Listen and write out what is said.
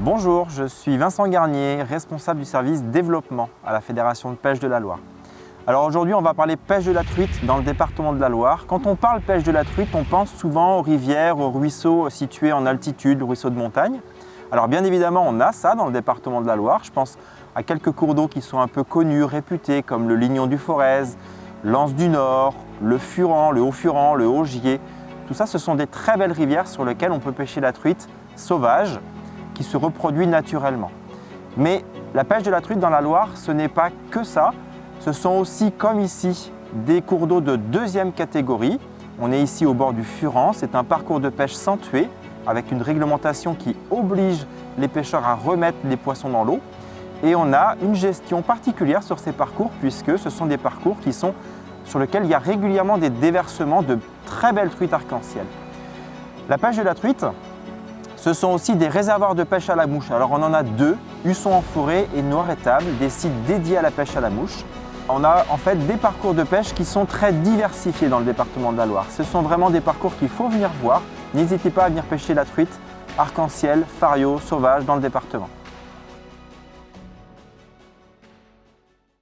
Bonjour, je suis Vincent Garnier, responsable du service développement à la Fédération de pêche de la Loire. Alors aujourd'hui, on va parler pêche de la truite dans le département de la Loire. Quand on parle pêche de la truite, on pense souvent aux rivières, aux ruisseaux situés en altitude, le ruisseau de montagne. Alors bien évidemment, on a ça dans le département de la Loire. Je pense à quelques cours d'eau qui sont un peu connus, réputés, comme le Lignon du Forez, l'Anse du Nord, le Furan, le Haut-Furan, le Haut-Gier. Tout ça, ce sont des très belles rivières sur lesquelles on peut pêcher la truite sauvage, qui se reproduit naturellement. Mais la pêche de la truite dans la Loire, ce n'est pas que ça. Ce sont aussi, comme ici, des cours d'eau de deuxième catégorie. On est ici au bord du Furan. C'est un parcours de pêche sans tuer, avec une réglementation qui oblige les pêcheurs à remettre les poissons dans l'eau. Et on a une gestion particulière sur ces parcours, puisque ce sont des parcours sur lesquels il y a régulièrement des déversements de très belles truites arc-en-ciel. La pêche de la truite, ce sont aussi des réservoirs de pêche à la mouche. Alors on en a deux, Husson-en-Forêt et Noir-Étable, des sites dédiés à la pêche à la mouche. On a en fait des parcours de pêche qui sont très diversifiés dans le département de la Loire. Ce sont vraiment des parcours qu'il faut venir voir. N'hésitez pas à venir pêcher la truite, arc-en-ciel, fario, sauvage dans le département.